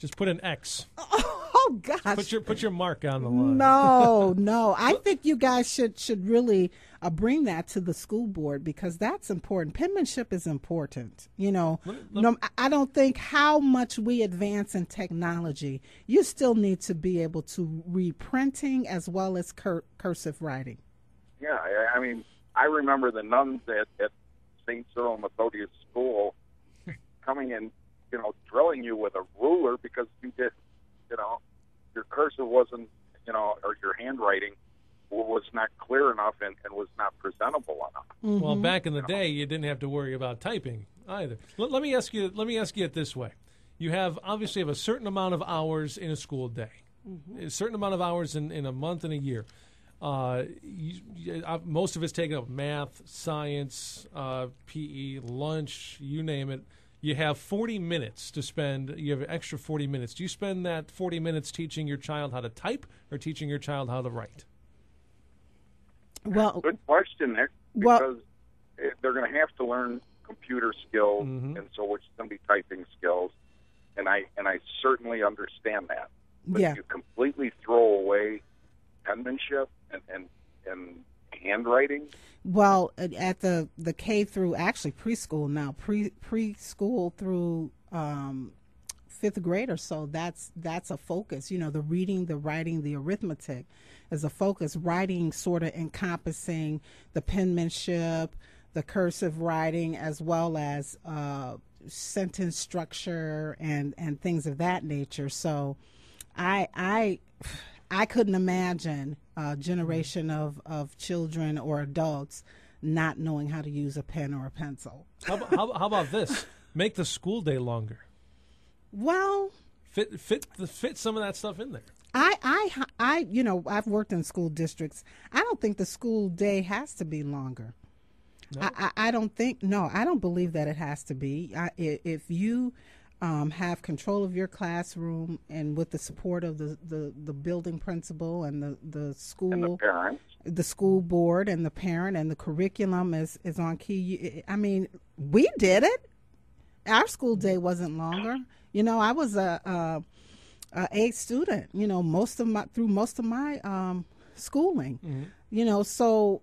Just put an X. Oh gosh! Put your mark on the line. No. I think you guys should really bring that to the school board, because that's important. Penmanship is important. I don't think how much we advance in technology, you still need to be able to read printing as well as cursive writing. Yeah, I mean, I remember the nuns at St. Cyril Methodius School coming in, drilling you with a ruler because you did, your cursive wasn't, or your handwriting was not clear enough and was not presentable enough. Mm-hmm. Well, back in the day, you didn't have to worry about typing either. Let me ask you it this way: you obviously have a certain amount of hours in a school day, a certain amount of hours in a month and a year. Most of it's taken up: math, science, PE, lunch, you name it. You have 40 minutes to spend. You have an extra 40 minutes. Do you spend that 40 minutes teaching your child how to type or teaching your child how to write? Well, good question, Nick, because they're going to have to learn computer skills, and so it's going to be typing skills, and I certainly understand that. But if you completely throw away penmanship and handwriting. Well, at the K through, actually preschool now, preschool through fifth grade or so, that's a focus. The reading, the writing, the arithmetic is a focus. Writing sort of encompassing the penmanship, the cursive writing, as well as sentence structure and things of that nature. So I couldn't imagine a generation of children or adults not knowing how to use a pen or a pencil. How about this? Make the school day longer. Well, fit some of that stuff in there. I've worked in school districts. I don't think the school day has to be longer. No? I don't believe that it has to be. If you have control of your classroom, and with the support of the building principal and the school and the parents, the school board and the parent, and the curriculum is on key. I mean, we did it. Our school day wasn't longer. I was a A student. Most of my schooling. Mm-hmm. So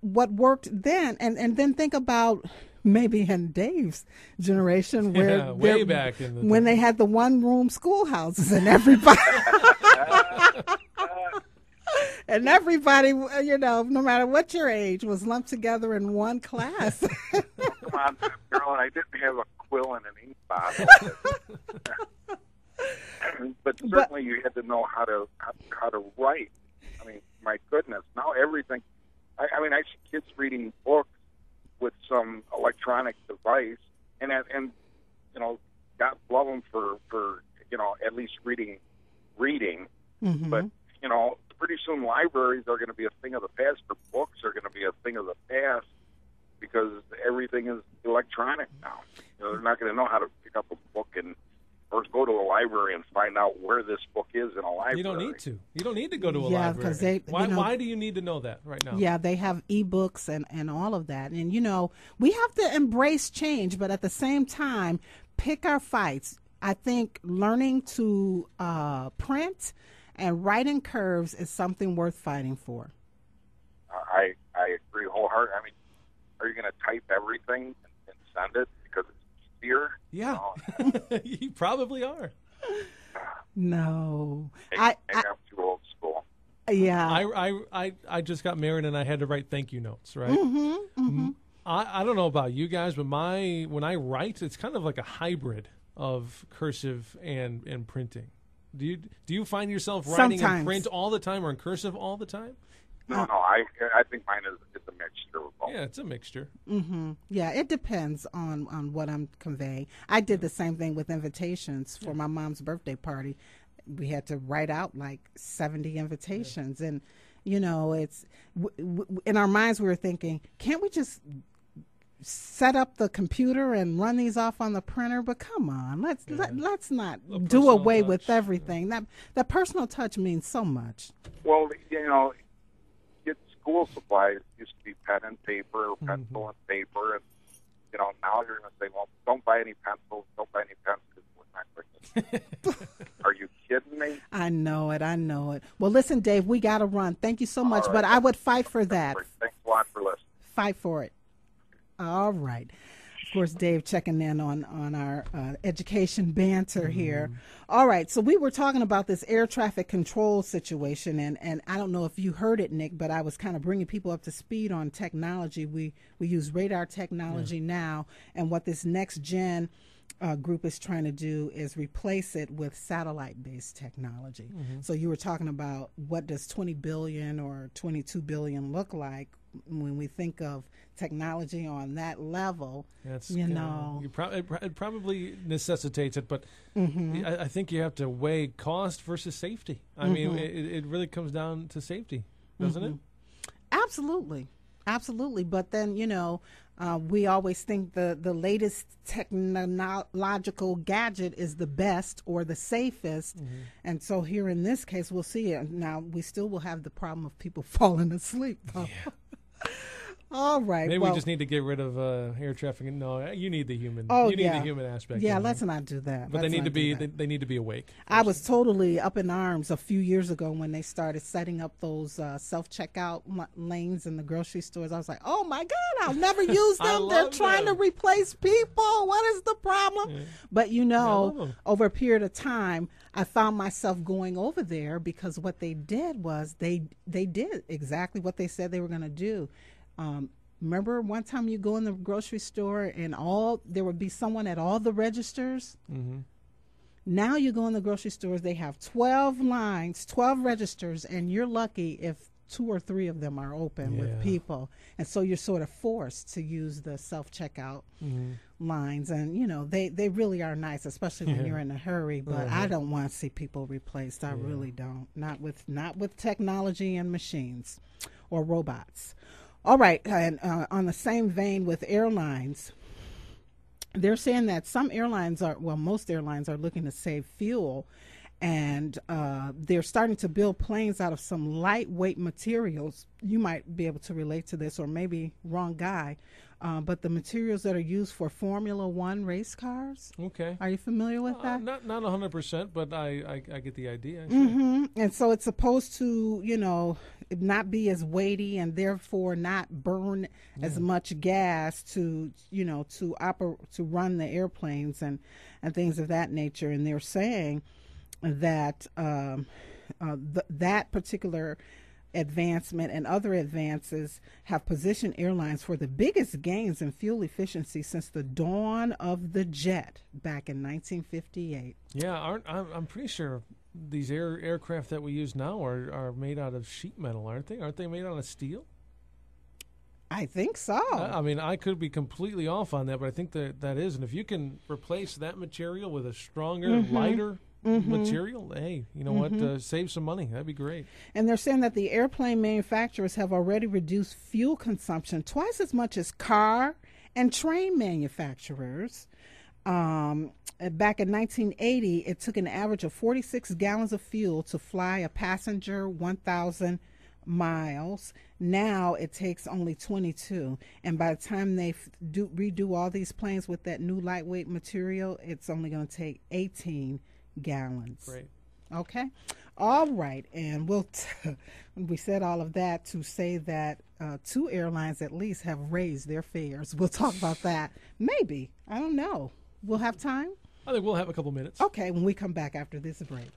what worked then, and then think about maybe in Dave's generation where way back in the when they had the one-room schoolhouses and everybody and everybody, no matter what your age, was lumped together in one class. Come on, Carolyn, I didn't have a quill and an ink bottle. But certainly you had to know how to write. I mean, my goodness, now everything. I see kids reading books with some electronic device, and God love them for at least reading. Mm-hmm. But pretty soon libraries are going to be a thing of the past, or books are going to be a thing of the past, because everything is electronic now. They're not going to know how to pick up a book or go to a library and find out where this book is in a library. You don't need to. You don't need to go to a library. Why do you need to know that right now? Yeah, they have e-books and all of that. And, we have to embrace change, but at the same time, pick our fights. I think learning to print and write in curves is something worth fighting for. I agree wholeheartedly. I mean, are you going to type everything and send it because it's easier? Yeah, you probably are. No, I'm too old school. Yeah, I just got married and I had to write thank you notes, right? Mm-hmm, mm-hmm. I don't know about you guys, but when I write, it's kind of like a hybrid of cursive and printing. Do you find yourself writing in print all the time or in cursive all the time? No. I think mine is a mixture of both. Yeah, it's a mixture. Mm-hmm. Yeah, it depends on what I'm conveying. I did the same thing with invitations for my mom's birthday party. We had to write out like 70 invitations, and it's in our minds we were thinking, can't we just set up the computer and run these off on the printer? But come on, let's not do away with everything. That personal touch means so much. Well, school supplies used to be pen and paper, or pencil and paper, and now you're going to say, well, don't buy any pencils, don't buy any pens because we're not going to Are you kidding me? I know it. I know it. Well, listen, Dave, we got to run. Thank you so much. All right. But I would fight for that. Thanks a lot for listening. Fight for it. All right. Of course, Dave checking in on our education banter here. All right. So we were talking about this air traffic control situation, and I don't know if you heard it, Nick, but I was kind of bringing people up to speed on technology. We use radar technology now, and what this next gen group is trying to do is replace it with satellite-based technology. So you were talking about what does 20 billion or 22 billion look like when we think of technology on that level. That's, you know, it probably necessitates it, but I think you have to weigh cost versus safety. I mean, it really comes down to safety, doesn't it? Absolutely. Absolutely. But then, you know, we always think the latest technological gadget is the best or the safest. And so here in this case, we'll see it. Now, we still will have the problem of people falling asleep. Yeah. All right. Maybe we just need to get rid of air traffic. No, you need the human. Oh, you need yeah. the human aspect. Yeah, let's not do that. But they need to be awake. I was totally up in arms a few years ago when they started setting up those self-checkout lanes in the grocery stores. I was like, oh my God, I'll never use them. They're trying to replace people. What is the problem? Yeah. But you know, over a period of time, I found myself going over there because what they did was they did exactly what they said they were going to do. Remember one time you go in the grocery store and there would be someone at all the registers? Now you go in the grocery stores, they have 12 lines, 12 registers, and you're lucky if 2 or 3 of them are open with people. And so you're sort of forced to use the self-checkout lines. And, you know, they really are nice, especially when you're in a hurry. But I don't want to see people replaced. I really don't. Not with technology and machines or robots. All right, and on the same vein with airlines, they're saying that most airlines are looking to save fuel, and they're starting to build planes out of some lightweight materials. You might be able to relate to this, or maybe wrong guy, but the materials that are used for Formula One race cars. Okay. Are you familiar with that? Not 100%, but I get the idea. And so it's supposed to, you know, not be as weighty and therefore not burn as much gas to, you know, to run the airplanes and things of that nature. And they're saying that that particular advancement and other advances have positioned airlines for the biggest gains in fuel efficiency since the dawn of the jet back in 1958. Yeah, I'm pretty sure these aircraft that we use now are made out of sheet metal, aren't they? Aren't they made out of steel? I think so. I mean, I could be completely off on that, but I think that is. And if you can replace that material with a stronger, lighter material, hey, you know what? Save some money. That'd be great. And they're saying that the airplane manufacturers have already reduced fuel consumption twice as much as car and train manufacturers. Back in 1980, it took an average of 46 gallons of fuel to fly a passenger 1,000 miles. Now it takes only 22. And by the time they redo all these planes with that new lightweight material, it's only going to take 18 gallons. Great. Okay. All right. And we said all of that to say that 2 airlines at least have raised their fares. We'll talk about that. Maybe. I don't know. We'll have time? I think we'll have a couple minutes. Okay, when we come back after this break.